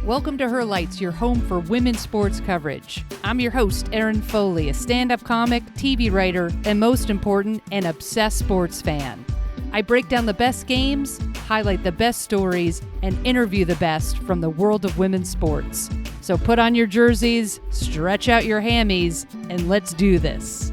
Welcome to Her Lights, your home for women's sports coverage. I'm your host, Erin Foley, a stand-up comic, TV writer, and most important, an obsessed sports fan. I break down the best games, highlight the best stories, and interview the best from the world of women's sports. So put on your jerseys, stretch out your hammies, and let's do this.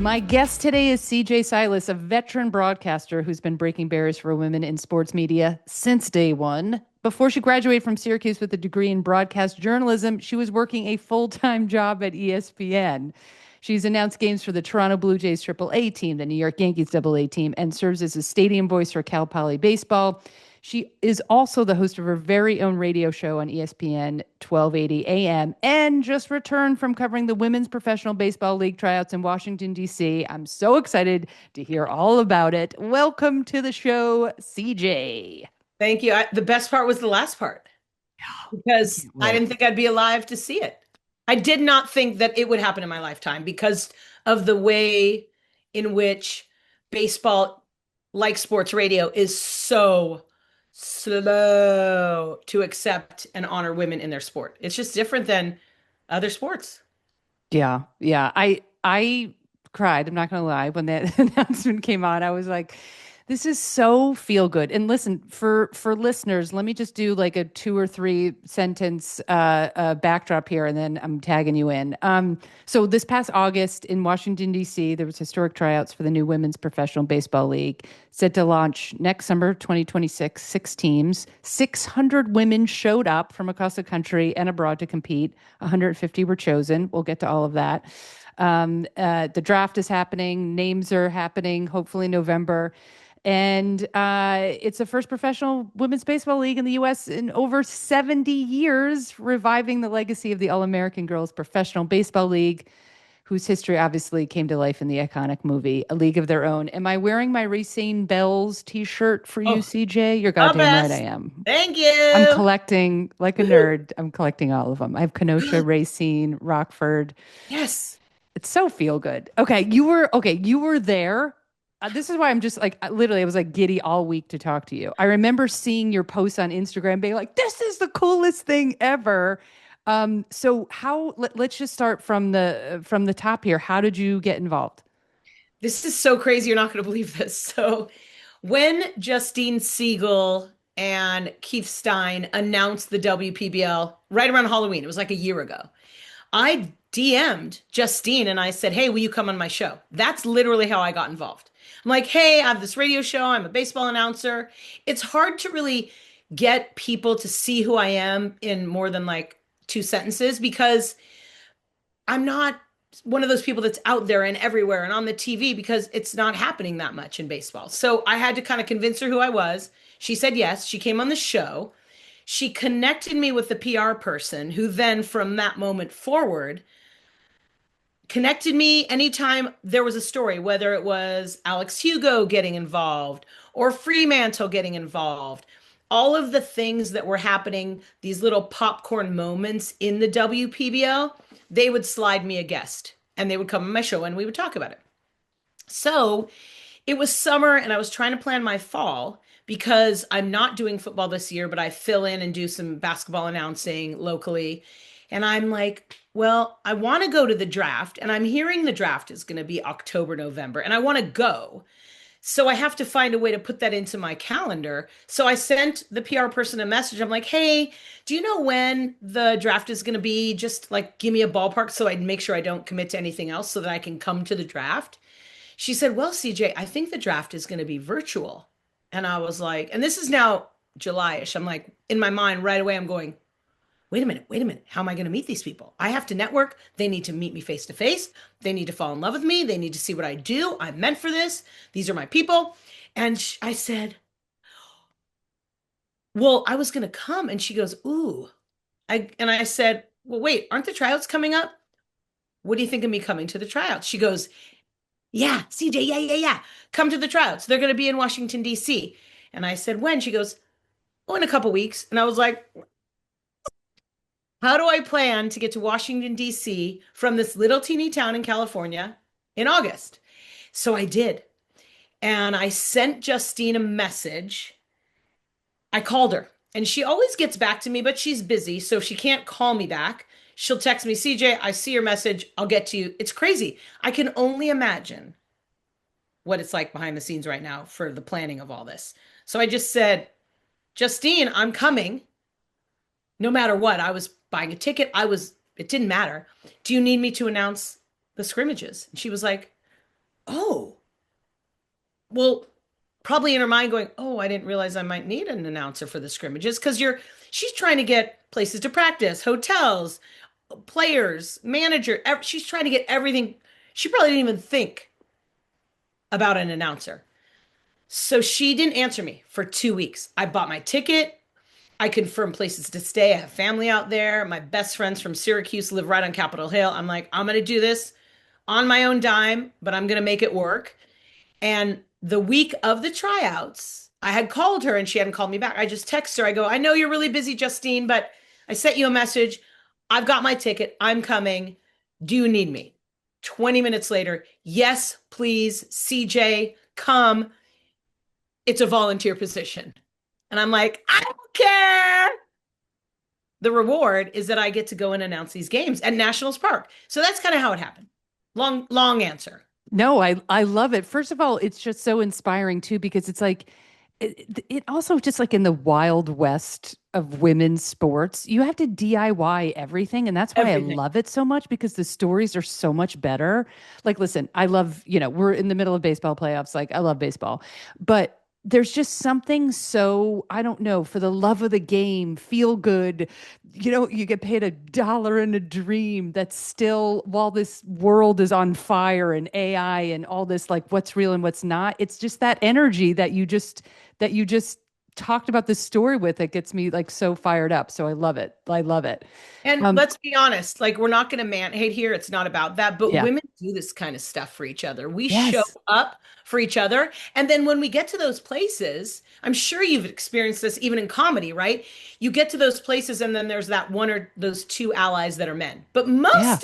My guest today is CJ Silas, a veteran broadcaster who's been breaking barriers for women in sports media since day one. Before she graduated from Syracuse with a degree in broadcast journalism, she was working a full-time job at ESPN. She's announced games for the Toronto Blue Jays AAA team, the New York Yankees AA team, and serves as a stadium voice for Cal Poly Baseball. She is also the host of her very own radio show on ESPN 1280 AM and just returned from covering the Women's Professional Baseball League tryouts in Washington, D.C. I'm so excited to hear all about it. Welcome to the show, CJ. Thank you. The best part was the last part because I didn't think I'd be alive to see it. I did not think that it would happen in my lifetime because of the way in which baseball, like sports radio, is so slow to accept and honor women in their sport. It's just different than other sports. Yeah. I cried. I'm not going to lie. When that announcement came out, I was like, this is so feel good. And listen, for listeners, let me just do like a 2 or 3 sentence backdrop here, and then I'm tagging you in. So this past August in Washington, D.C., there was historic tryouts for the new Women's Professional Baseball League, set to launch next summer, 2026, 6 teams. 600 women showed up from across the country and abroad to compete. 150 were chosen. We'll get to all of that. The draft is happening. Names are happening, hopefully November. And it's the first professional women's baseball league in the U.S. in over 70 years, reviving the legacy of the All-American Girls Professional Baseball League, whose history obviously came to life in the iconic movie, A League of Their Own. Am I wearing my Racine Bells t-shirt for you, CJ? You're goddamn right I am. Thank you. I'm collecting, like a nerd, I'm collecting all of them. I have Kenosha, Racine, Rockford. Yes. It's so feel good. You were there. This is why I'm just like, literally, I was like giddy all week to talk to you. I remember seeing your posts on Instagram being like, this is the coolest thing ever. So let's just start from the top here. How did you get involved? This is so crazy. You're not going to believe this. So when Justine Siegel and Keith Stein announced the WPBL right around Halloween, it was like a year ago, I DM'd Justine and I said, hey, will you come on my show? That's literally how I got involved. I'm like, hey, I have this radio show. I'm a baseball announcer. It's hard to really get people to see who I am in more than like 2 sentences because I'm not one of those people that's out there and everywhere and on the TV because it's not happening that much in baseball. So I had to kind of convince her who I was. She said yes. She came on the show. She connected me with the PR person who then from that moment forward connected me anytime there was a story, whether it was Alex Hugo getting involved or Fremantle getting involved, all of the things that were happening, these little popcorn moments in the WPBL, they would slide me a guest and they would come on my show and we would talk about it. So it was summer and I was trying to plan my fall because I'm not doing football this year, but I fill in and do some basketball announcing locally. And I'm like, well, I want to go to the draft and I'm hearing the draft is going to be October, November, and I want to go. So I have to find a way to put that into my calendar. So I sent the PR person a message. I'm like, hey, do you know when the draft is going to be? Just like give me a ballpark so I'd make sure I don't commit to anything else so that I can come to the draft. She said, well, CJ, I think the draft is going to be virtual. And I was like, and this is now July-ish. I'm like, in my mind right away, I'm going, wait a minute. How am I going to meet these people? I have to network. They need to meet me face to face. They need to fall in love with me. They need to see what I do. I'm meant for this. These are my people. And I said, well, I was going to come. And she goes, ooh. And I said, well, wait, aren't the tryouts coming up? What do you think of me coming to the tryouts? She goes, yeah, CJ, yeah. Come to the tryouts. They're going to be in Washington, D.C. And I said, when? She goes, oh, in a couple weeks. And I was like, how do I plan to get to Washington, D.C. from this little teeny town in California in August? So I did. And I sent Justine a message I called her and she always gets back to me, but she's busy. So if she can't call me back, she'll text me, CJ, I see your message. I'll get to you. It's crazy. I can only imagine what it's like behind the scenes right now for the planning of all this. So I just said, Justine, I'm coming. No matter what, I was buying a ticket. It didn't matter. Do you need me to announce the scrimmages? And she was like, oh, well, probably in her mind going, oh, I didn't realize I might need an announcer for the scrimmages because she's trying to get places to practice, hotels, players, manager. She's trying to get everything. She probably didn't even think about an announcer. So she didn't answer me for 2 weeks. I bought my ticket. I confirmed places to stay. I have family out there. My best friends from Syracuse live right on Capitol Hill. I'm like, I'm going to do this on my own dime, but I'm going to make it work. And the week of the tryouts, I had called her and she hadn't called me back. I just texted her. I go, I know you're really busy, Justine, but I sent you a message. I've got my ticket. I'm coming. Do you need me? 20 minutes later, yes, please, CJ, come. It's a volunteer position. And I'm like, I don't care. The reward is that I get to go and announce these games at Nationals Park. So that's kind of how it happened. Long answer. No, I love it. First of all, it's just so inspiring too, because it's like it also just like in the wild west of women's sports, you have to DIY everything. And that's why I Everything. love it so much because the stories are so much better. Like, listen, I love, we're in the middle of baseball playoffs. Like, I love baseball, but there's just something so, I don't know, for the love of the game, feel good. You get paid $1 in a dream that's still, while this world is on fire and AI and all this, like what's real and what's not, it's just that energy that you just talked about the story with that gets me like so fired up. So I love it. I love it. And Um, let's be honest, like we're not going to man hate here. It's not about that, but yeah. women do this kind of stuff for each other. We show Yes. up for each other. And then when we get to those places, I'm sure you've experienced this even in comedy, right? You get to those places and then there's that one or those two allies that are men. But Yeah.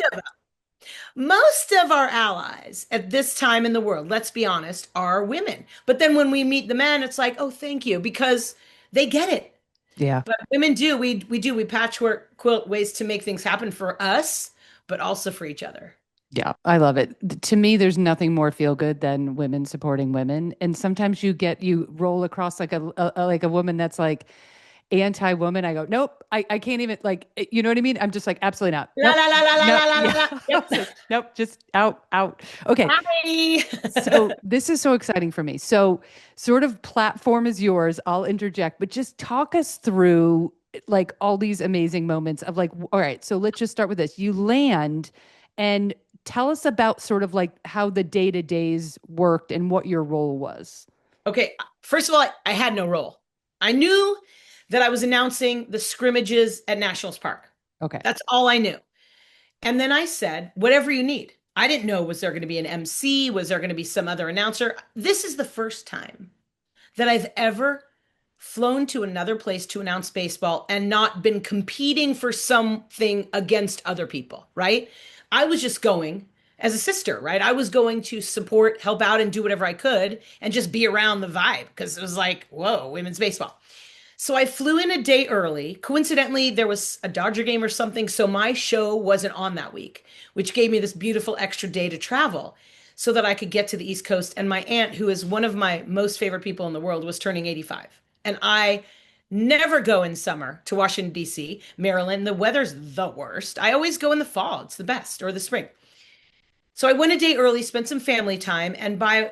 most of our allies at this time in the world, let's be honest, are women. But then when we meet the men, it's like, oh, thank you, because they get it. Yeah. But women do. We patchwork quilt ways to make things happen for us, but also for each other. Yeah, I love it. To me, there's nothing more feel good than women supporting women. And sometimes you roll across like like a woman that's like anti-woman. I go, nope, I can't even like, you know what I mean? I'm just like, absolutely not. La Nope, la la la la no, la la yeah, la. Yep. nope, just out. Okay, Hi. so this is so exciting for me. So, sort of platform is yours. I'll interject, but just talk us through like all these amazing moments of like, all right, so let's just start with this. You land and tell us about sort of like how the day-to-days worked and what your role was. Okay. First of all, I had no role. I knew that I was announcing the scrimmages at Nationals Park. Okay. That's all I knew. And then I said, whatever you need. I didn't know, was there going to be an MC? Was there going to be some other announcer? This is the first time that I've ever flown to another place to announce baseball and not been competing for something against other people, right? I was just going as a sister, right? I was going to support, help out, and do whatever I could and just be around the vibe because it was like, whoa, women's baseball. So I flew in a day early. Coincidentally, there was a Dodger game or something, so my show wasn't on that week, which gave me this beautiful extra day to travel so that I could get to the East Coast. And my aunt, who is one of my most favorite people in the world, was turning 85. And I never go in summer to Washington, D.C., Maryland. The weather's the worst. I always go in the fall, it's the best, or the spring. So I went a day early, spent some family time, and by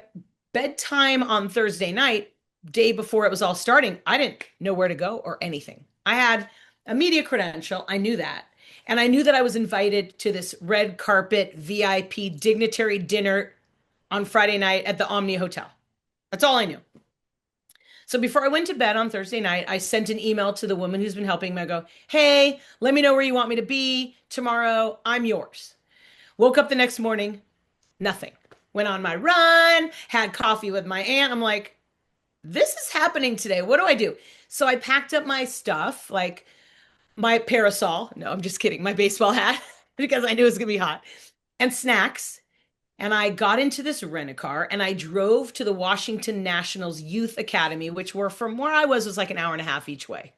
bedtime on Thursday night, day before it was all starting, I didn't know where to go or anything. I had a media credential, I knew that. And I knew that I was invited to this red carpet VIP dignitary dinner on Friday night at the Omni Hotel. That's all I knew. So before I went to bed on Thursday night, I sent an email to the woman who's been helping me. I go, hey, let me know where you want me to be tomorrow. I'm yours. Woke up the next morning, nothing. Went on my run, had coffee with my aunt. I'm like, this is happening today. What do I do? So I packed up my stuff, like my parasol. No, I'm just kidding. My baseball hat, because I knew it was going to be hot, and snacks. And I got into this rent-a-car and I drove to the Washington Nationals Youth Academy, which were from where I was like an hour and a half each way.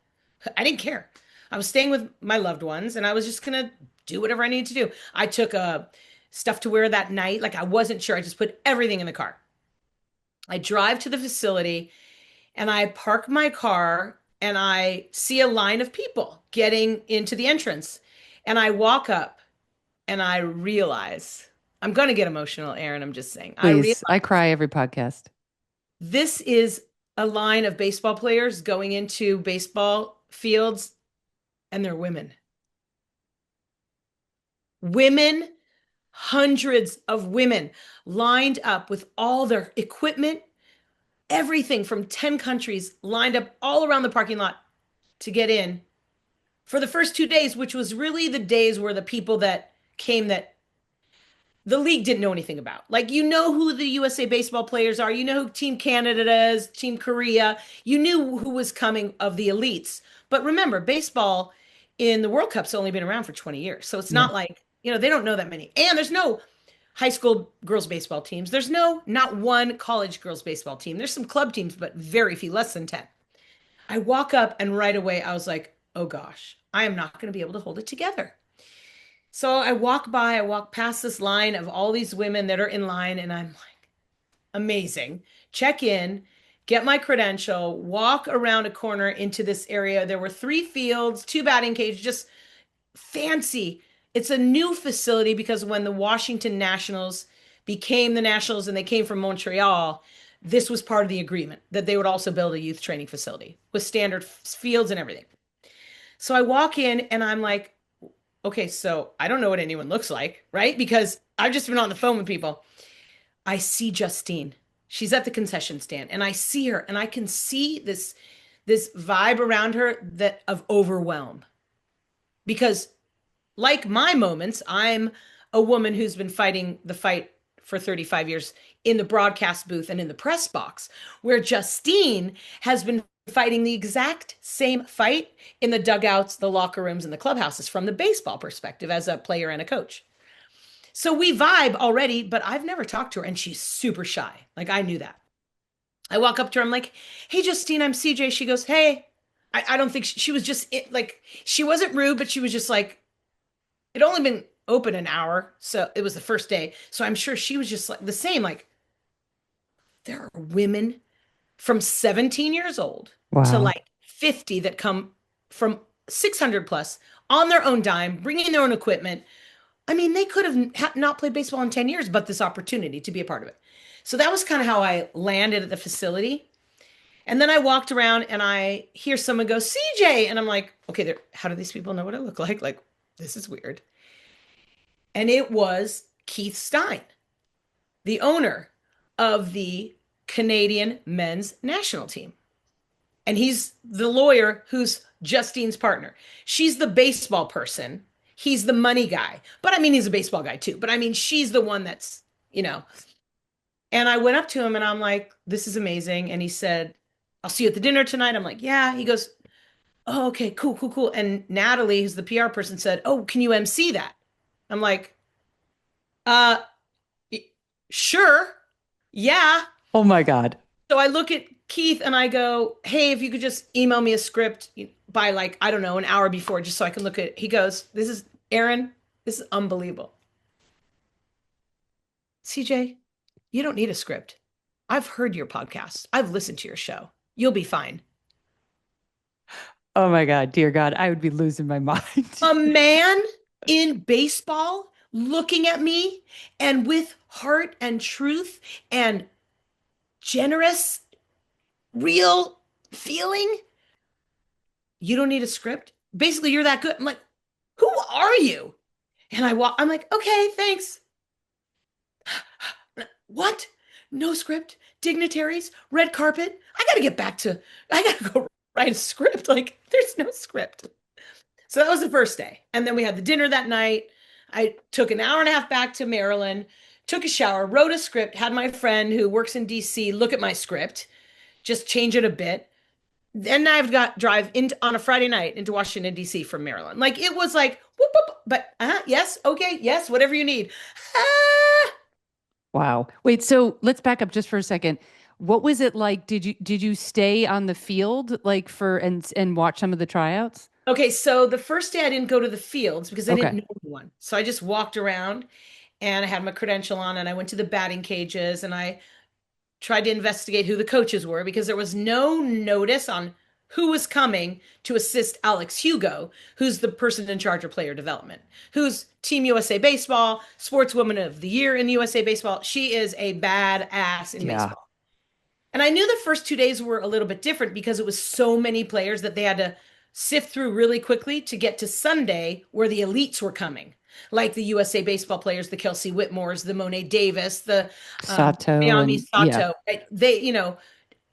I didn't care. I was staying with my loved ones and I was just gonna do whatever I needed to do. I took stuff to wear that night. Like I wasn't sure. I just put everything in the car. I drive to the facility and I park my car and I see a line of people getting into the entrance. And I walk up and I realize I'm going to get emotional, Erin. I'm just saying. I realize Please. I cry every podcast. this is a line of baseball players going into baseball fields and they're women. Women, hundreds of women lined up with all their equipment, everything from 10 countries lined up all around the parking lot to get in for the first 2 days, which was really the days where the people that came that the league didn't know anything about. Like, you know who the USA baseball players are. You know who Team Canada is, Team Korea. You knew who was coming of the elites. But remember, baseball in the World Cup's only been around for 20 years. So it's Yeah. not like, they don't know that many. And there's no high school girls baseball teams. There's not one college girls baseball team. There's some club teams, but very few, less than 10. I walk up and right away I was like, oh gosh, I am not going to be able to hold it together. So I walk past this line of all these women that are in line, and I'm like, amazing. Check in, get my credential, walk around a corner into this area. There were 3 fields, 2 batting cages, just fancy. It's a new facility because when the Washington Nationals became the Nationals and they came from Montreal, this was part of the agreement that they would also build a youth training facility with standard fields and everything. So I walk in and I'm like, okay, so I don't know what anyone looks like, right? Because I've just been on the phone with people. I see Justine. She's at the concession stand and I see her and I can see this vibe around her that of overwhelm. Because like my moments, I'm a woman who's been fighting the fight for 35 years in the broadcast booth and in the press box, where Justine has been fighting the exact same fight in the dugouts, the locker rooms, and the clubhouses from the baseball perspective as a player and a coach. So we vibe already, but I've never talked to her and she's super shy. Like I knew that. I walk up to her, I'm like, hey, Justine, I'm CJ. She goes, hey. I don't think she was just like, she wasn't rude, but she was just like, it'd only been open an hour. So it was the first day. So I'm sure she was just like the same, like, there are women from 17 years old to Wow. like 50 that come from 600 plus on their own dime, bringing their own equipment. I mean, they could have not played baseball in 10 years, but this opportunity to be a part of it. So that was kind of how I landed at the facility. And then I walked around and I hear someone go, CJ. And I'm like, okay, how do these people know what I look like? Like, this is weird. And it was Keith Stein, the owner of the Canadian men's national team. And he's the lawyer who's Justine's partner. She's the baseball person. He's the money guy. But I mean, he's a baseball guy too. But I mean, she's the one that's. And I went up to him and I'm like, this is amazing. And he said, I'll see you at the dinner tonight. I'm like, yeah. He goes, oh, okay, cool, cool, cool. And Natalie, who's the PR person, said, oh, can you MC that? I'm like, uh, sure. Yeah. Oh my God. So I look at Keith and I go, hey, if you could just email me a script by like, I don't know, an hour before, just so I can look at it. He goes, this is Erin. This is unbelievable. CJ, you don't need a script. I've heard your podcast. I've listened to your show. You'll be fine. Oh my God. Dear God, I would be losing my mind. A man in baseball looking at me and with heart and truth and generous, real feeling. You don't need a script. Basically, you're that good. I'm like, who are you? And I'm like, okay, thanks. What? No script? Dignitaries? Red carpet? I got to go write a script. Like, there's no script. So that was the first day. And then we had the dinner that night. I took an hour and a half back to Maryland, took a shower, wrote a script, had my friend who works in DC look at my script, just change it a bit. Then I've got drive into on a Friday night into Washington, DC from Maryland. Like it was like, whoop, whoop, but yes, okay, yes, whatever you need. Wow. Wait, so let's back up just for a second. What was it like? Did you stay on the field like for and watch some of the tryouts? Okay, so the first day I didn't go to the fields because I didn't Okay. know anyone. So I just walked around and I had my credential on and I went to the batting cages and I tried to investigate who the coaches were because there was no notice on who was coming to assist Alex Hugo, who's the person in charge of player development, who's Team USA Baseball, Sportswoman of the Year in USA Baseball. She is a badass in Yeah. baseball. And I knew the first 2 days were a little bit different because it was so many players that they had to sift through really quickly to get to Sunday where the elites were coming, like the USA baseball players, the Kelsey Whitmores, the Monet Davis, the Sato Naomi and yeah. Sato. Right? They,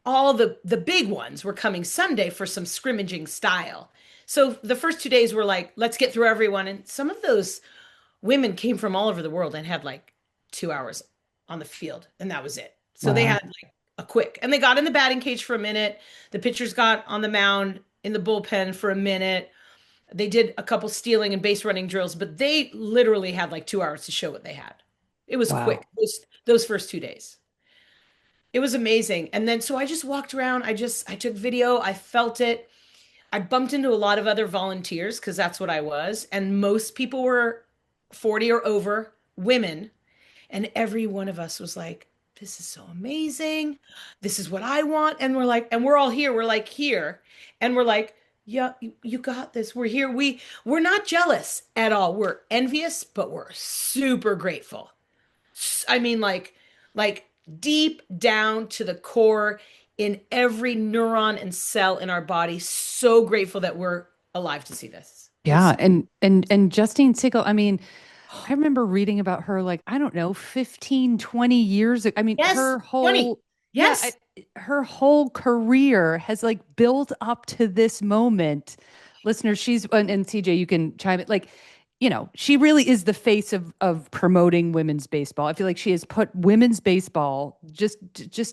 all the big ones were coming Sunday for some scrimmaging style. So the first 2 days were like, let's get through everyone. And some of those women came from all over the world and had like 2 hours on the field, and that was it. So they Wow. had like a quick, and they got in the batting cage for a minute. The pitchers got on the mound in the bullpen for a minute. They did a couple stealing and base running drills, but they literally had like 2 hours to show what they had. It was quick, Wow. those first 2 days. It was amazing. And then so I just walked around. I took video. I felt it. I bumped into a lot of other volunteers because that's what I was. And most people were 40 or over, women. And every one of us was like, this is so amazing. This is what I want. And we're like, and we're all here. We're like here. And we're like, yeah, you got this. We're here. We're not jealous at all. We're envious, but we're super grateful. I mean, like deep down to the core in every neuron and cell in our body. So grateful that we're alive to see this. Yeah, and Justine Siegel, I mean, I remember reading about her like, I don't know, 15, 20 years ago. I mean, Yes, her 20. whole yeah, Yes. her whole career has like built up to this moment. Listeners, she's and CJ, you can chime in like, she really is the face of promoting women's baseball. I feel like she has put women's baseball just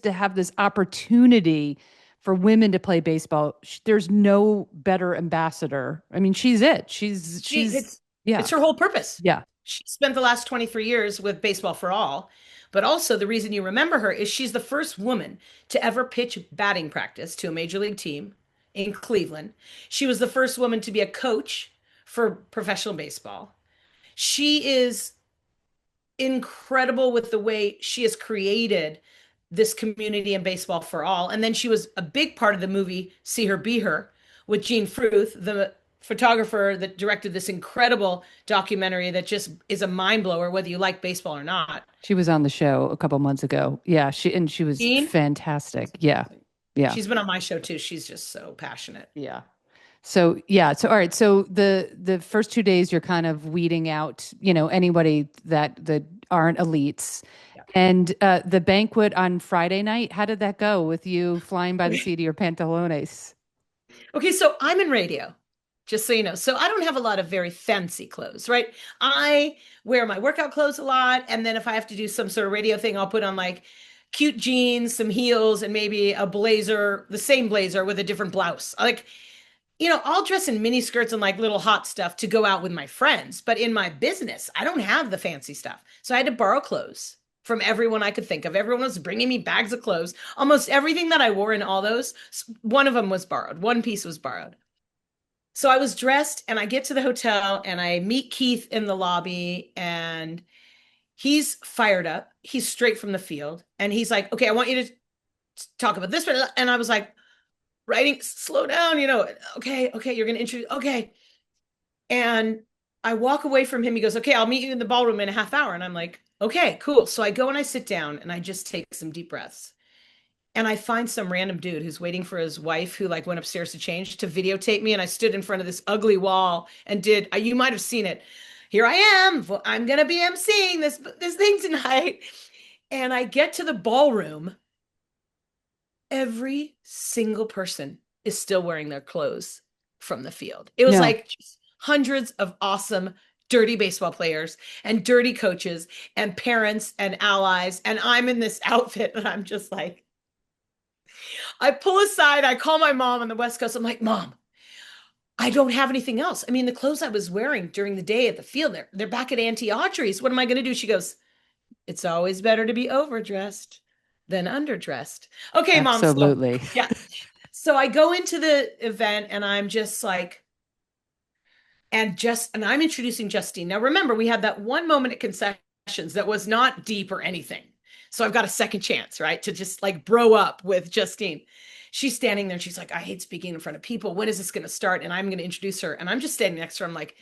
to have this opportunity for women to play baseball. There's no better ambassador. I mean, she's it. She She's yeah. it's her whole purpose. Yeah. She spent the last 23 years with Baseball for All, but also the reason you remember her is she's the first woman to ever pitch batting practice to a major league team in Cleveland. She was the first woman to be a coach for professional baseball. She is incredible with the way she has created this community in Baseball for All. And then she was a big part of the movie See Her Be Her with Gene Fruth, the photographer that directed this incredible documentary that just is a mind blower, whether you like baseball or not. She was on the show a couple months ago. Yeah, she was Gene, fantastic. Yeah. Yeah. she's been on my show too. She's just so passionate. Yeah. So yeah, so all right, so the first 2 days you're kind of weeding out, anybody that aren't elites. And the banquet on Friday night, how did that go with you flying by the seat of your pantalones? Okay, so I'm in radio, just so you know. So I don't have a lot of very fancy clothes, right? I wear my workout clothes a lot. And then if I have to do some sort of radio thing, I'll put on like cute jeans, some heels, and maybe a blazer, the same blazer with a different blouse. Like, I'll dress in mini skirts and like little hot stuff to go out with my friends. But in my business, I don't have the fancy stuff. So I had to borrow clothes from everyone I could think of. Everyone was bringing me bags of clothes. Almost everything that I wore in all those, one of them was borrowed. One piece was borrowed. So I was dressed and I get to the hotel and I meet Keith in the lobby and he's fired up. He's straight from the field and he's like, okay, I want you to talk about this. And I was like, writing, slow down, okay, you're going to introduce, okay. And I walk away from him. He goes, okay, I'll meet you in the ballroom in a half hour. And I'm like, okay, cool. So I go and I sit down and I just take some deep breaths. And I find some random dude who's waiting for his wife who like went upstairs to change to videotape me. And I stood in front of this ugly wall and you might have seen it. Here I am. I'm going to be emceeing this thing tonight. And I get to the ballroom. Every single person is still wearing their clothes from the field. It was like hundreds of awesome dirty baseball players and dirty coaches and parents and allies. And I'm in this outfit and I'm just like, I pull aside, I call my mom on the West Coast. I'm like, Mom, I don't have anything else. I mean, the clothes I was wearing during the day at the field, they're back at Auntie Audrey's. What am I going to do? She goes, It's always better to be overdressed than underdressed. Okay, mom. So, Absolutely. yeah. So I go into the event and I'm just like, and I'm introducing Justine. Now, remember, we had that one moment at concessions that was not deep or anything. So I've got a second chance, right? To just like bro up with Justine. She's standing there and she's like, I hate speaking in front of people. When is this going to start? And I'm going to introduce her. And I'm just standing next to her. I'm like,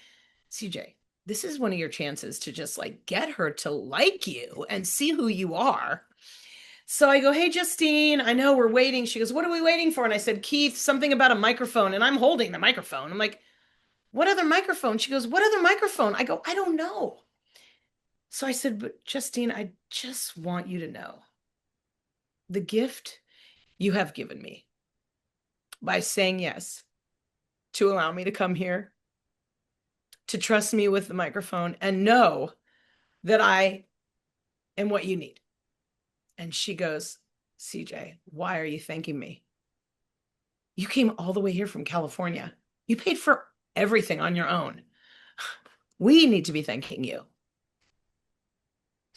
CJ, this is one of your chances to just like get her to like you and see who you are. So I go, hey, Justine, I know we're waiting. She goes, what are we waiting for? And I said, Keith, something about a microphone. And I'm holding the microphone. I'm like, what other microphone? She goes, what other microphone? I go, I don't know. So I said, but Justine, I just want you to know the gift you have given me by saying yes to allow me to come here, to trust me with the microphone and know that I am what you need. And she goes, CJ, why are you thanking me? You came all the way here from California. You paid for everything on your own. We need to be thanking you.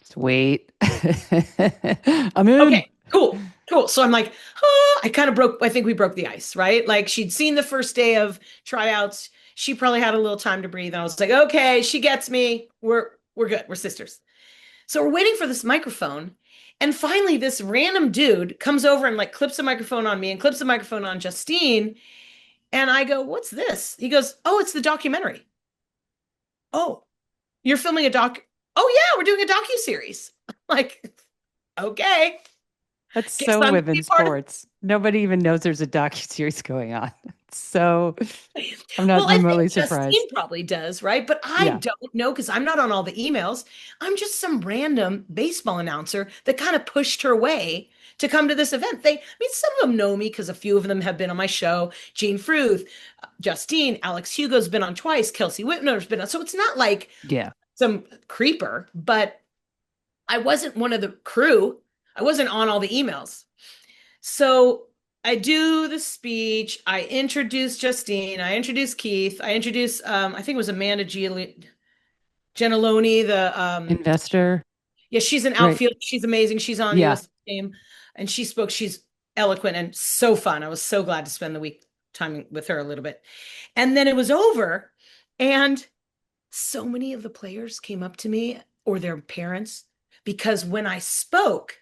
Sweet. I'm in. Okay, cool, cool. So I'm like, oh, I think we broke the ice, right? Like she'd seen the first day of tryouts. She probably had a little time to breathe. And I was like, okay, she gets me. We're good. We're sisters. So we're waiting for this microphone. And finally, this random dude comes over and like clips the microphone on me and clips the microphone on Justine. And I go, what's this? He goes, oh, it's the documentary. Oh, you're filming a doc. Oh, yeah, we're doing a docuseries. Like, okay. That's Guess so I'm gonna be women's part of. sports. Nobody even knows there's a docuseries going on. So I'm not Well, I remotely think Justine surprised. probably does, right? But I Yeah. don't know because I'm not on all the emails. I'm just some random baseball announcer that kind of pushed her way to come to this event. I mean, some of them know me because a few of them have been on my show. Gene Fruth, Justine, Alex Hugo's been on twice. Kelsey Whitner's been on. So it's not like Yeah. some creeper, but I wasn't one of the crew. I wasn't on all the emails. So I do the speech. I introduce Justine. I introduce Keith. I introduce, I think it was Amanda Gentiloni. Investor. Yeah, she's an Right. outfield. She's amazing. She's on the Yeah. US team, and she spoke. She's eloquent and so fun. I was so glad to spend the week time with her a little bit. And then it was over, and so many of the players came up to me or their parents because when I spoke,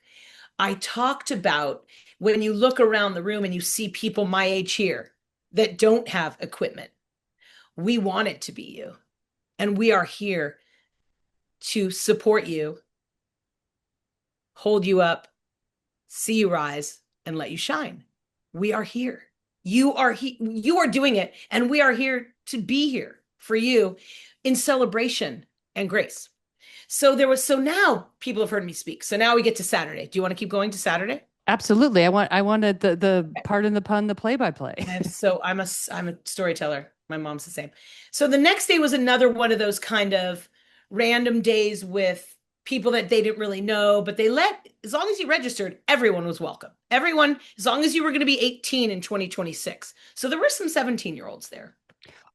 I talked about when you look around the room and you see people my age here that don't have equipment, we want it to be you. And we are here to support you, hold you up, see you rise, and let you shine. We are here. You are doing it, and we are here to be here for you in celebration and grace. So now people have heard me speak. So now we get to Saturday. Do you want to keep going to Saturday? Absolutely. I wanted the pardon the pun, the play by play. I'm a storyteller. My mom's the same. So the next day was another one of those kind of random days with people that they didn't really know, but as long as you registered, everyone was welcome. Everyone, as long as you were going to be 18 in 2026. So there were some 17-year-olds there.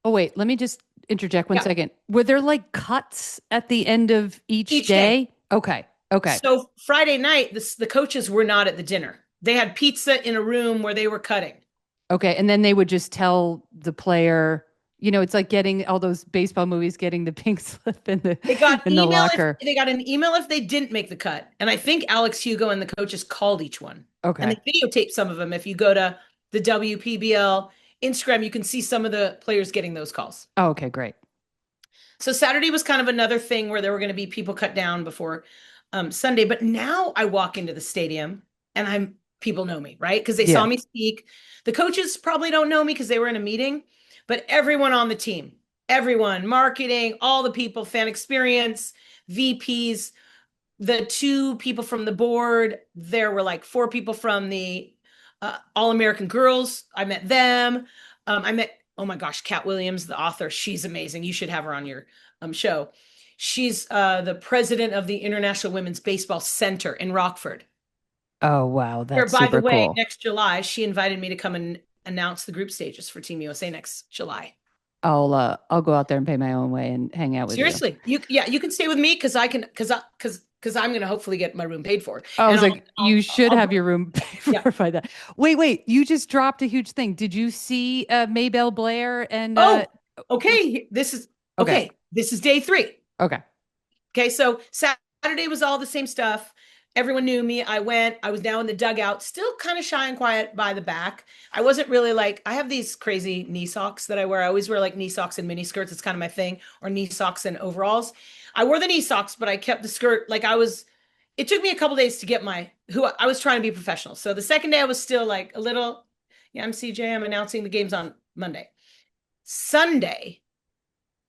Oh, wait, let me just interject one Yeah, second. Were there like cuts at the end of each each day. day? Okay. Okay. So Friday night, the coaches were not at the dinner. They had pizza in a room where they were cutting. Okay. And then they would just tell the player, it's like getting all those baseball movies, getting the pink slip in the They got in the email if locker. they got an email if they didn't make the cut. And I think Alex Hugo and the coaches called each one. And Okay. they videotaped some of them. If you go to the WPBL Instagram, you can see some of the players getting those calls. Oh, okay, great. So Saturday was kind of another thing where there were going to be people cut down before Sunday. But now I walk into the stadium and people know me, right? Because they saw Yeah. me speak. The coaches probably don't know me because they were in a meeting, but everyone on the team, everyone, marketing, all the people, fan experience, VPs, the two people from the board, there were like four people from the All-American Girls. I met them. I met, oh my gosh, Kat Williams, the author. She's amazing. You should have her on your show. She's the president of the International Women's Baseball Center in Rockford. Oh, wow. Where, That's by the super way, cool. next July, she invited me to come and announce the group stages for Team USA next July. I'll go out there and pay my own way and hang out with you. Seriously, you can stay with me because I can because because I'm going to hopefully get my room paid for. I And was like, you should I'll have your room paid yeah. for by that. Wait, you just dropped a huge thing. Did you see Maybelle Blair and Oh, what's okay. This is okay. okay. This is day 3. Okay. Okay, so Saturday was all the same stuff. Everyone knew me. I went. I was now in the dugout, still kind of shy and quiet by the back. I wasn't really like, I have these crazy knee socks that I wear. I always wear like knee socks and mini skirts. It's kind of my thing, or knee socks and overalls. I wore the knee socks, but I kept the skirt. Like it took me a couple days to get who I was trying to be professional. So the second day I was still like a little, yeah, I'm CJ. I'm announcing the games on Monday. Sunday,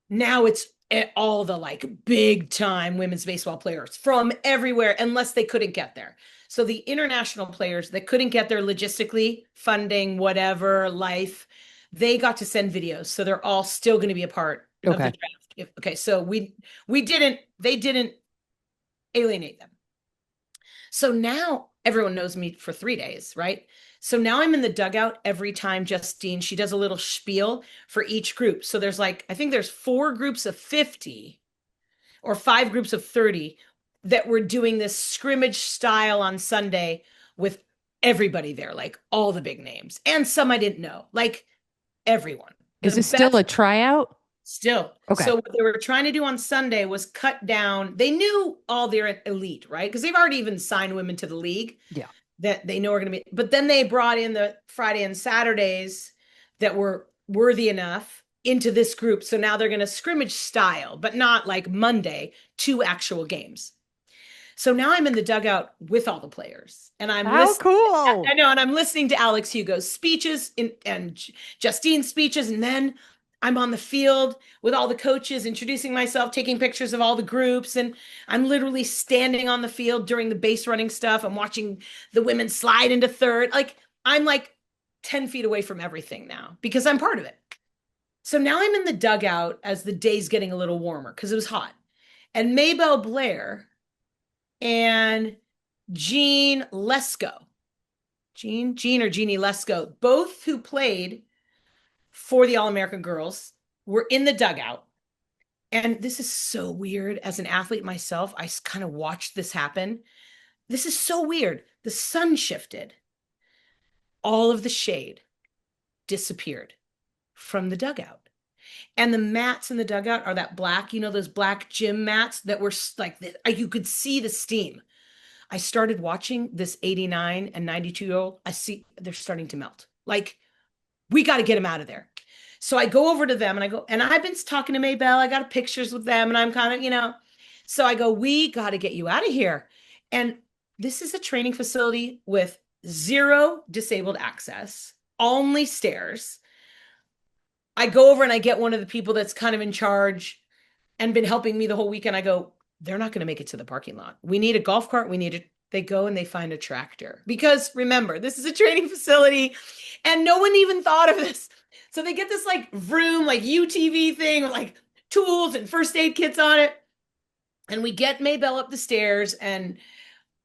now it's all the like big time women's baseball players from everywhere, unless they couldn't get there. So the international players that couldn't get there logistically, funding, whatever, life, they got to send videos. So they're all still going to be a part of the Okay. draft. Okay, so they didn't alienate them. So now everyone knows me for 3 days, right? So now I'm in the dugout every time Justine, she does a little spiel for each group. So there's like, I think there's 4 groups of 50 or 5 groups of 30 that were doing this scrimmage style on Sunday with everybody there, like all the big names and some I didn't know, like everyone. Is The this still best a tryout? still. Okay. So what they were trying to do on Sunday was cut down. They knew all their elite, right? Because they've already even signed women to the league Yeah. that they know are going to be. But then they brought in the Friday and Saturdays that were worthy enough into this group. So now they're going to scrimmage style, but not like Monday, 2 actual games. So now I'm in the dugout with all the players, and I'm How listening. cool. I know, and I'm listening to Alex Hugo's speeches and Justine's speeches, and then I'm on the field with all the coaches, introducing myself, taking pictures of all the groups, and I'm literally standing on the field during the base running stuff. I'm watching the women slide into third. Like I'm like 10 feet away from everything now because I'm part of it. So now I'm in the dugout as the day's getting a little warmer because it was hot. And Maybelle Blair and Jean Lesko, Jean or Jeannie Lesko, both who played for the All-American girls, were in the dugout. And this is so weird. As an athlete myself, I kind of watched this happen. This is so weird. The sun shifted. All of the shade disappeared from the dugout. And the mats in the dugout are that black, those black gym mats that were like, you could see the steam. I started watching this 89 and 92-year-old. I see they're starting to melt. Like, we got to get them out of there. So I go over to them and I go, and I've been talking to Maybelle. I got pictures with them and I'm kind of, so I go, we got to get you out of here. And this is a training facility with 0 disabled access, only stairs. I go over and I get one of the people that's kind of in charge and been helping me the whole weekend. I go, they're not going to make it to the parking lot. We need a golf cart. They go and they find a tractor because remember, this is a training facility and no one even thought of this. So they get this like vroom, like UTV thing with like tools and first aid kits on it. And we get Maybelle up the stairs and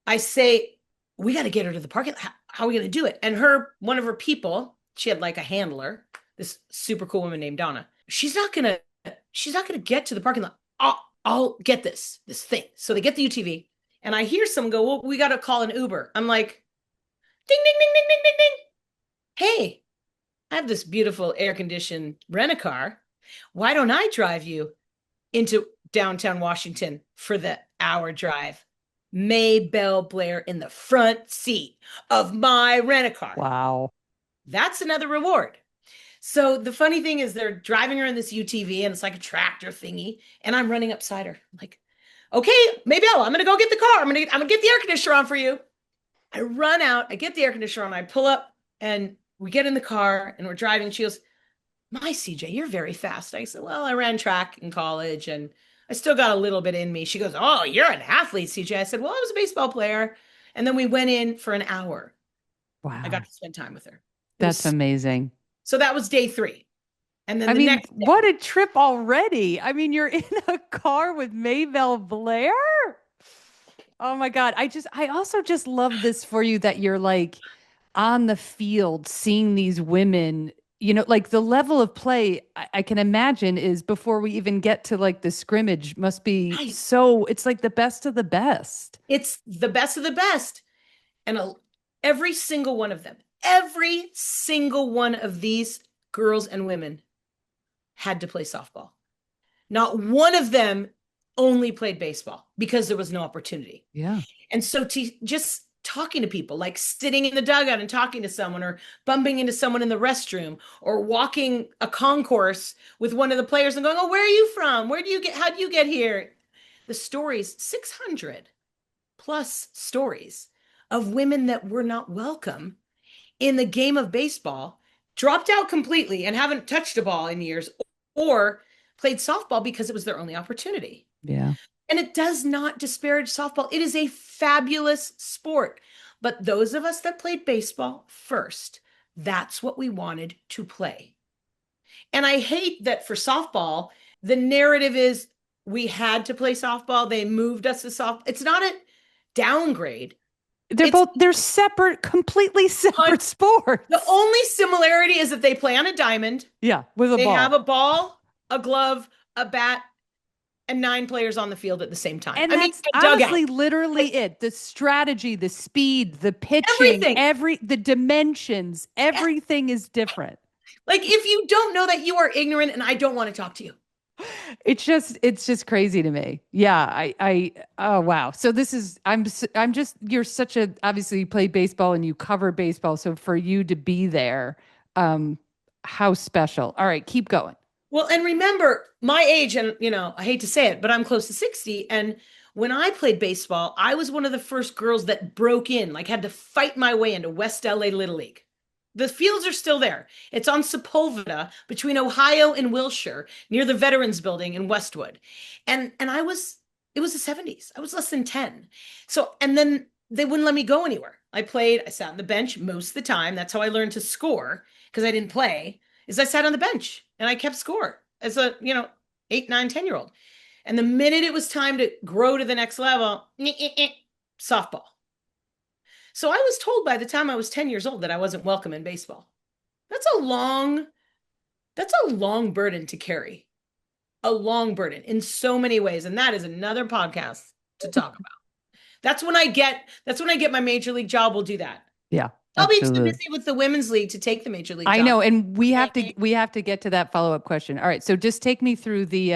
I say, we got to get her to the parking lot. How are we going to do it? And one of her people, she had like a handler, this super cool woman named Donna. She's not going to get to the parking lot. I'll get this thing. So they get the UTV and I hear someone go, well, we got to call an Uber. I'm like, ding, ding, ding, ding, ding, ding, ding. Hey, I have this beautiful air-conditioned rent-a-car. Why don't I drive you into downtown Washington for the hour drive? Maybelle Blair in the front seat of my rent-a-car. Wow. That's another reward. So the funny thing is they're driving her in this UTV and it's like a tractor thingy. And I'm running upside her. I'm like, okay, Maybelle, I'm going to go get the car. I'm going to get the air conditioner on for you. I run out, I get the air conditioner on, I pull up and we get in the car and we're driving. She goes, my CJ, you're very fast. I said, well, I ran track in college and I still got a little bit in me. She goes, oh, you're an athlete, CJ. I said, well, I was a baseball player. And then we went in for an hour. Wow. I got to spend time with her. That's amazing. So that was day 3. And then next day, what a trip already. I mean, you're in a car with Maybelle Blair. Oh my God. I also just love this for you that you're like on the field seeing these women, like the level of play I can imagine is before we even get to like the scrimmage must be Right. so, it's like the best of the best. It's the best of the best. And every single one of them, every single one of these girls and women had to play softball. Not one of them only played baseball because there was no opportunity. Yeah. And so to just talking to people, like sitting in the dugout and talking to someone, or bumping into someone in the restroom, or walking a concourse with one of the players and going, oh, where are you from? How do you get here? The stories, 600 plus stories of women that were not welcome in the game of baseball, dropped out completely and haven't touched a ball in years, or played softball because it was their only opportunity. Yeah. And it does not disparage softball. It is a fabulous sport. But those of us that played baseball first, that's what we wanted to play. And I hate that for softball, the narrative is we had to play softball. They moved us to softball. It's not a downgrade. It's They're separate, completely separate sports. the only similarity is that they play on a diamond. Yeah, with a They ball. have a ball, a glove, a bat, and 9 players on the field at the same time. And I mean, that's a dugout. honestly literally it. The strategy, the speed, the pitching, Everything. the dimensions, everything is different. Like, if you don't know that, you are ignorant, and I don't want to talk to you. It's just crazy to me. Yeah, oh wow. So I'm just, you're such a, obviously you play baseball and you cover baseball. So for you to be there, um, how special. All right, keep going. Well, and remember my age, and I hate to say it, but I'm close to 60. And when I played baseball, I was one of the first girls that broke in, like had to fight my way into West LA Little League. The fields are still there. It's on Sepulveda between Ohio and Wilshire, near the Veterans Building in Westwood. And it was the 70s. I was less than 10. So, and then they wouldn't let me go anywhere. I sat on the bench most of the time. That's how I learned to score, because I didn't play, is I sat on the bench and I kept score as a, 8, 9, 10-year-old. And the minute it was time to grow to the next level, softball. So I was told by the time I was 10 years old that I wasn't welcome in baseball. That's that's a long burden to carry. A long burden in so many ways. And that is another podcast to talk about. That's when I get my major league job. We'll do that. Yeah, I'll be too absolutely. busy with the women's league to take the major league I job. know, and we have to get to that follow-up question. All right, so just take me through the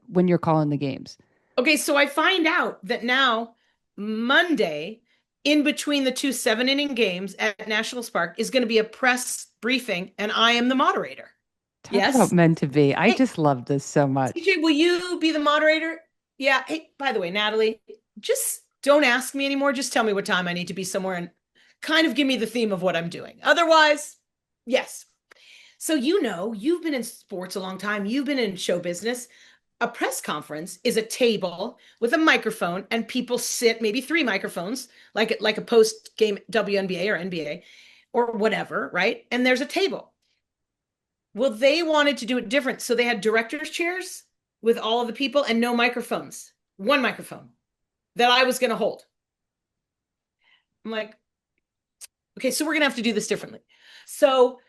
when you're calling the games. Okay, so I find out that now Monday, in between the two 7-inning games at Nationals Park, is going to be a press briefing, and I am the moderator. Talk Yes. about meant to be. I Hey, just love this so much. CJ, will you be the moderator? Yeah. Hey, by the way, Natalie, just don't ask me anymore. Just tell me what time I need to be somewhere and kind of give me the theme of what I'm doing. Otherwise, yes. So, you've been in sports a long time. You've been in show business. A press conference is a table with a microphone, and people sit, maybe 3 microphones, like a post-game WNBA or NBA or whatever, right? And there's a table. Well, they wanted to do it different. So they had director's chairs with all of the people and no microphones. 1 microphone that I was going to hold. I'm like, okay, so we're going to have to do this differently. So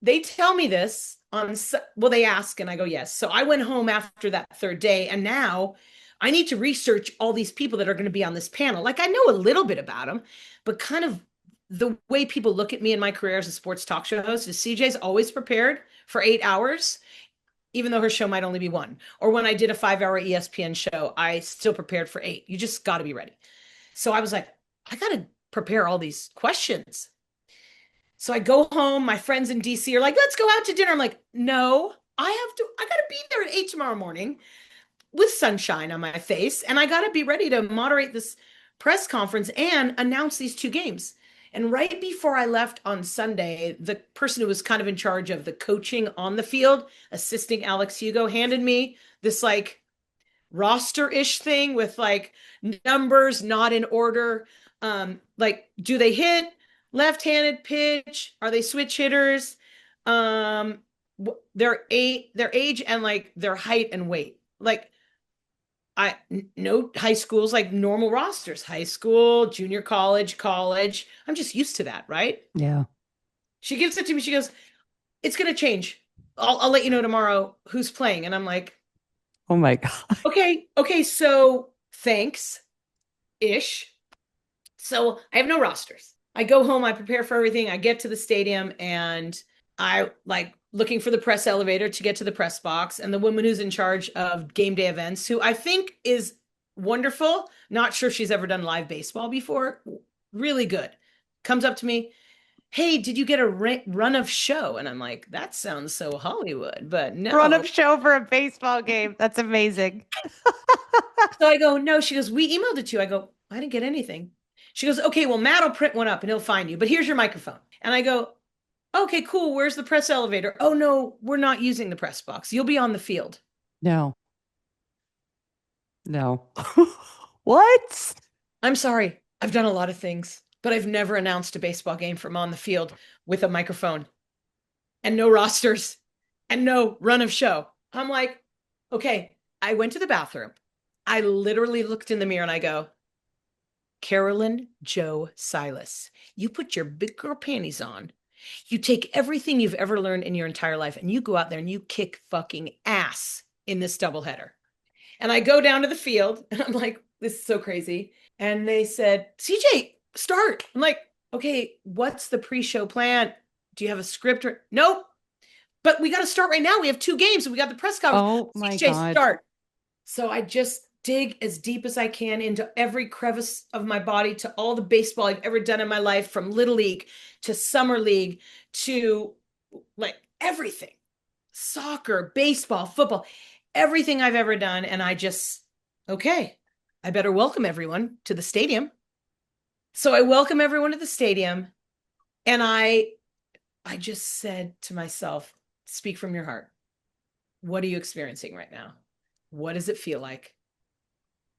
they tell me this they ask, and I go, yes. So I went home after that 3rd day, and now I need to research all these people that are going to be on this panel. Like, I know a little bit about them, but kind of the way people look at me in my career as a sports talk show host is CJ's always prepared for 8 hours, even though her show might only be 1. Or when I did a 5-hour ESPN show, I still prepared for 8. You just got to be ready. So I was like, I got to prepare all these questions. So I go home. My friends in DC are like, let's go out to dinner. I'm like, no, I got to be there at 8 tomorrow morning with sunshine on my face. And I got to be ready to moderate this press conference and announce these 2 games. And right before I left on Sunday, the person who was kind of in charge of the coaching on the field, assisting Alex Hugo, handed me this like roster-ish thing with like numbers not in order. Like, do they hit? Left-handed pitch? Are they switch hitters? Their age and like their height and weight. Like, I know high schools like normal rosters, high school, junior college, college. I'm just used to that, right? Yeah. She gives it to me. She goes, it's going to change. I'll let you know tomorrow who's playing. And I'm like, Oh my God. okay, so thanks ish. So I have no rosters. I go home, I prepare for everything. I get to the stadium and I like looking for the press elevator to get to the press box. And the woman who's in charge of game day events, who I think is wonderful, not sure she's ever done live baseball before, really good, comes up to me. Hey, did you get a run of show? And I'm like, that sounds so Hollywood, but Run of no. show for a baseball game. That's amazing. So I go, no. She goes, we emailed it to you. I go, I didn't get anything. She goes, okay, well, Matt will print one up and he'll find you, but here's your microphone. And I go, okay, cool. Where's the press elevator? Oh, no, we're not using the press box. You'll be on the field. No, no. What? I'm sorry. I've done a lot of things, but I've never announced a baseball game from on the field with a microphone and no rosters and no run of show. I'm like, okay, I went to the bathroom. I literally looked in the mirror and I go, Carolyn Joe Silas, you put your big girl panties on. You take everything you've ever learned in your entire life and you go out there and you kick fucking ass in this doubleheader. And I go down to the field and I'm like, this is so crazy. And they said, CJ, start. I'm like, okay, what's the pre-show plan? Do you have a script? Nope. But we got to start right now. We have 2 games and we got the press conference. Oh my CJ, God. start. So I just dig as deep as I can into every crevice of my body, to all the baseball I've ever done in my life, from Little League to Summer League to like everything, soccer, baseball, football, everything I've ever done. And I just, okay, I better welcome everyone to the stadium. So I welcome everyone to the stadium. And I just said to myself, speak from your heart. What are you experiencing right now? What does it feel like?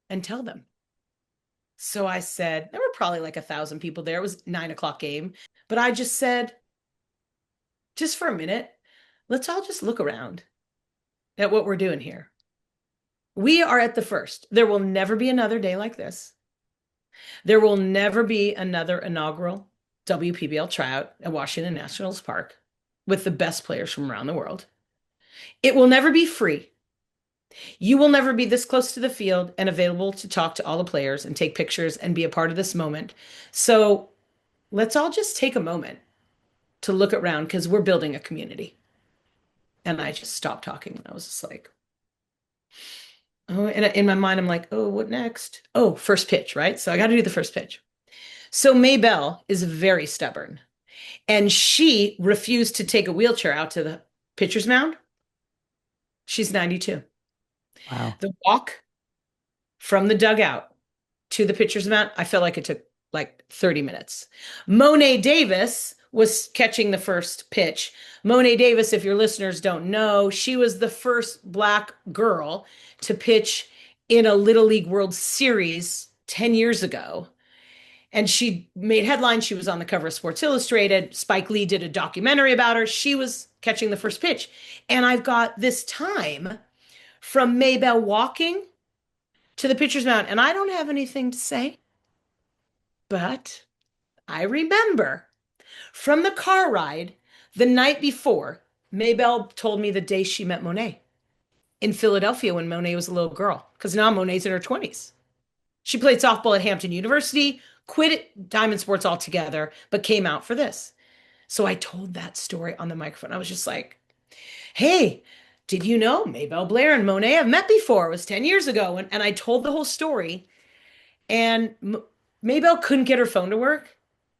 And tell them. So I said, there were probably like 1,000 people there. It was 9 o'clock game. But I just said, just for a minute, let's all just look around at what we're doing here. We are at the first. There will never be another day like this. There will never be another inaugural WPBL tryout at Washington Nationals Park with the best players from around the world. It will never be free. You will never be this close to the field and available to talk to all the players and take pictures and be a part of this moment. So let's all just take a moment to look around because we're building a community. And I just stopped talking. I was just like, oh, and in my mind, I'm like, oh, what next? Oh, first pitch, right? So I got to do the first pitch. So Maybelle is very stubborn and she refused to take a wheelchair out to the pitcher's mound. She's 92. Wow. The walk from the dugout to the pitcher's mound, I felt like it took like 30 minutes. Monet Davis was catching the first pitch. Monet Davis, if your listeners don't know, she was the first Black girl to pitch in a Little League World Series 10 years ago. And she made headlines. She was on the cover of Sports Illustrated. Spike Lee did a documentary about her. She was catching the first pitch. And I've got this time from Maybelle walking to the pitcher's mound. And I don't have anything to say, but I remember from the car ride the night before, Maybelle told me the day she met Monet in Philadelphia when Monet was a little girl, because now Monet's in her 20s. She played softball at Hampton University, quit Diamond Sports altogether, but came out for this. So I told that story on the microphone. I was just like, hey, did you know Maybelle Blair and Monet have met before? It was 10 years ago. And I told the whole story. And Maybelle couldn't get her phone to work.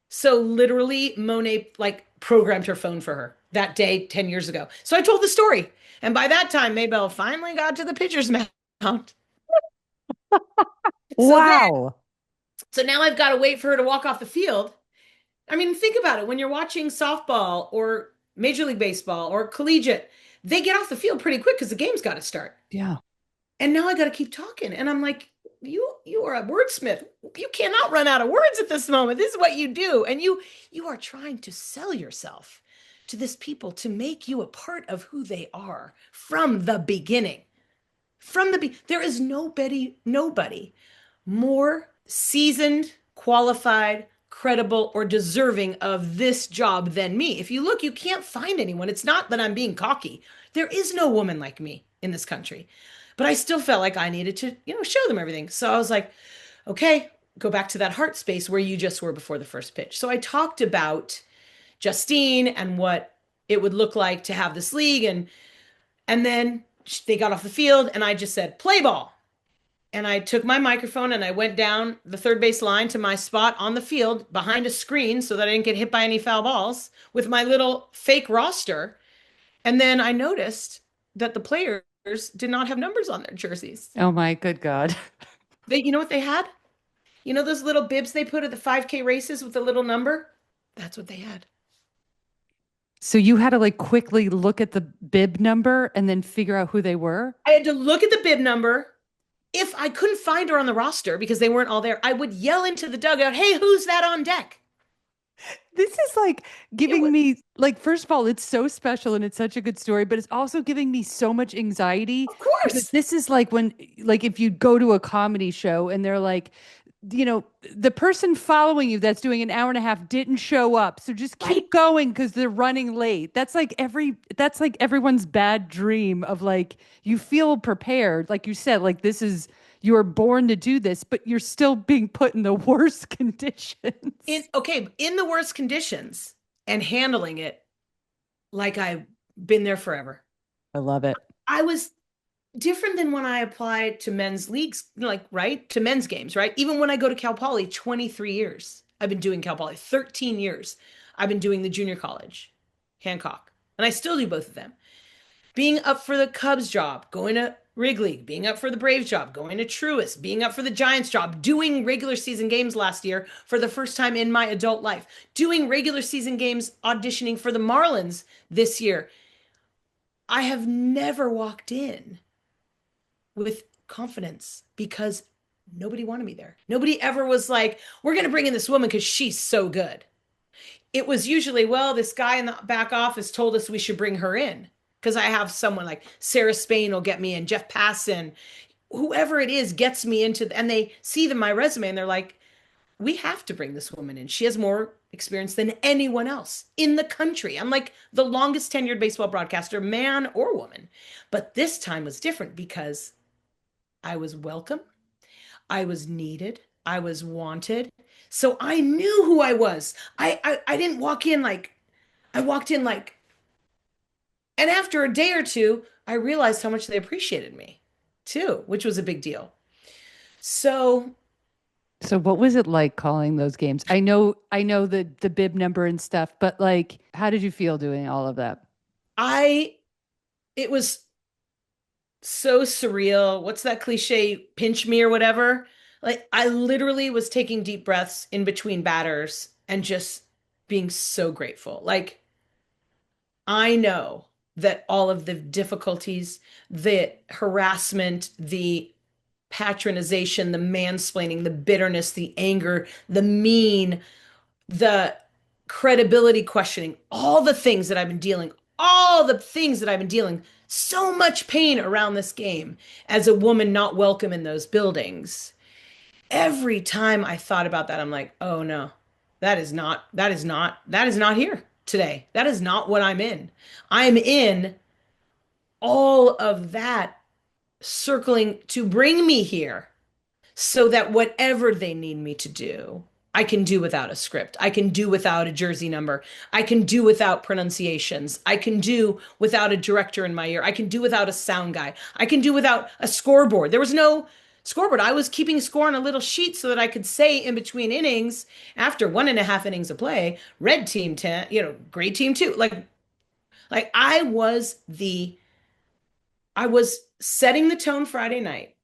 So literally Monet like programmed her phone for her that day 10 years ago. So I told the story. And by that time, Maybelle finally got to the pitcher's mound. So then, Wow. so now I've got to wait for her to walk off the field. I mean, think about it. When you're watching softball or Major League Baseball or collegiate, they get off the field pretty quick because the game's got to start. Yeah. And now I got to keep talking. And I'm like, you are a wordsmith. You cannot run out of words at this moment. This is what you do. And you are trying to sell yourself to this people to make you a part of who they are from the beginning. There is nobody more seasoned, qualified, credible or deserving of this job than me. If you look, you can't find anyone. It's not that I'm being cocky. There is no woman like me in this country. But I still felt like I needed to, show them everything. So I was like, okay, go back to that heart space where you just were before the first pitch. So I talked about Justine and what it would look like to have this league, and then they got off the field and I just said, play ball. And I took my microphone and I went down the third base line to my spot on the field behind a screen so that I didn't get hit by any foul balls with my little fake roster. And then I noticed that the players did not have numbers on their jerseys. Oh my good God. You know what they had? You know those little bibs they put at the 5K races with the little number? That's what they had. So you had to like quickly look at the bib number and then figure out who they were? I had to look at the bib number. If I couldn't find her on the roster because they weren't all there, I would yell into the dugout, hey, who's that on deck? This is like giving me, like, first of all, it's so special and it's such a good story, but it's also giving me so much anxiety. Of Because course. this is like when, like, if you go to a comedy show and they're like, the person following you that's doing an hour and a half didn't show up. So just Right. keep going because they're running late. That's like everyone's bad dream of like, you feel prepared. Like you said, like you were born to do this, but you're still being put in the worst conditions. In the worst conditions and handling it like I've been there forever. I love it. I was different than when I applied to men's leagues, like, right, to men's games, right? Even when I go to Cal Poly, 23 years. I've been doing Cal Poly, 13 years. I've been doing the junior college, Hancock, and I still do both of them. Being up for the Cubs job, going to Wrigley, being up for the Braves job, going to Truist, being up for the Giants job, doing regular season games last year for the first time in my adult life, doing regular season games, auditioning for the Marlins this year. I have never walked in with confidence because nobody wanted me there. Nobody ever was like, we're going to bring in this woman because she's so good. It was usually, well, this guy in the back office told us we should bring her in because I have someone like Sarah Spain will get me in, Jeff Passan, whoever it is gets me into, and they see my resume and they're like, we have to bring this woman in. She has more experience than anyone else in the country. I'm like the longest tenured baseball broadcaster, man or woman. But this time was different because I was welcome. I was needed. I was wanted. So I knew who I was. I didn't walk in like, I walked in like, and after a day or two, I realized how much they appreciated me too, which was a big deal. So So what was it like calling those games? I know the bib number and stuff, but like, how did you feel doing all of that? I, it was so surreal. What's that cliche? Pinch me or whatever. Like I literally was taking deep breaths in between batters and just being so grateful. Like I know that all of the difficulties, the harassment, the patronization, the mansplaining, the bitterness, the anger, the mean, the credibility questioning, all the things that I've been dealing, so much pain around this game as a woman not welcome in those buildings. Every time I thought about that, I'm like, oh no, that is not here today. That is not what I'm in. I'm in all of that circling to bring me here so that whatever they need me to do, I can do without a script. I can do without a jersey number. I can do without pronunciations. I can do without a director in my ear. I can do without a sound guy. I can do without a scoreboard. There was no scoreboard. I was keeping score on a little sheet so that I could say in between innings, after 1.5 innings of play, red team 10, great team 2. Like I was setting the tone Friday night.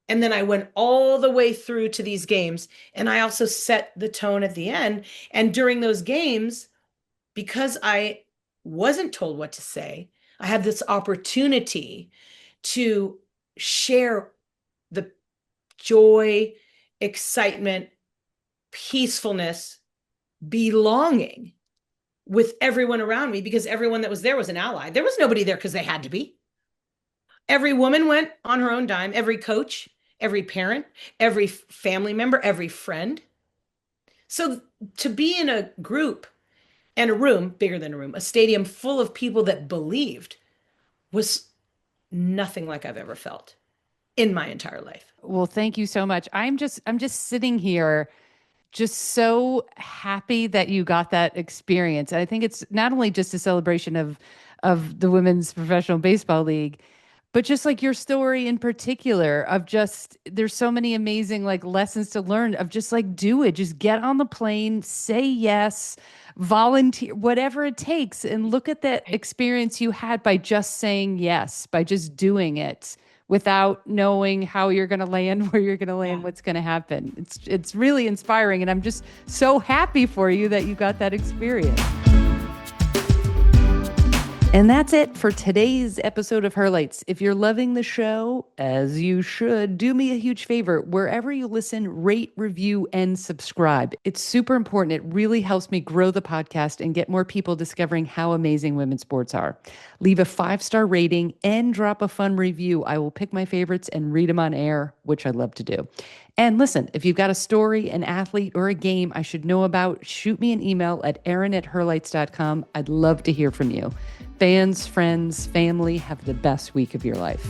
And then I went all the way through to these games. And I also set the tone at the end. And during those games, because I wasn't told what to say, I had this opportunity to share the joy, excitement, peacefulness, belonging with everyone around me because everyone that was there was an ally. There was nobody there because they had to be. Every woman went on her own dime, every coach, every parent, every family member, every friend. So to be in a group and a room, bigger than a room, a stadium full of people that believed was nothing like I've ever felt in my entire life. Well, thank you so much. I'm just sitting here just so happy that you got that experience. And I think it's not only just a celebration of the Women's Professional Baseball League, but just like your story in particular of just there's so many amazing like lessons to learn of just like do it, just get on the plane, say yes, volunteer, whatever it takes, and look at that experience you had by just saying yes, by just doing it without knowing how you're going to land, where you're going to land, Yeah. what's going to happen. It's really inspiring, and I'm just so happy for you that you got that experience. And that's it for today's episode of Herlights. If you're loving the show, as you should, do me a huge favor. Wherever you listen, rate, review, and subscribe. It's super important. It really helps me grow the podcast and get more people discovering how amazing women's sports are. Leave a 5-star rating and drop a fun review. I will pick my favorites and read them on air, which I love to do. And listen, if you've got a story, an athlete, or a game I should know about, shoot me an email at erin@herlights.com. I'd love to hear from you. Fans, friends, family, have the best week of your life.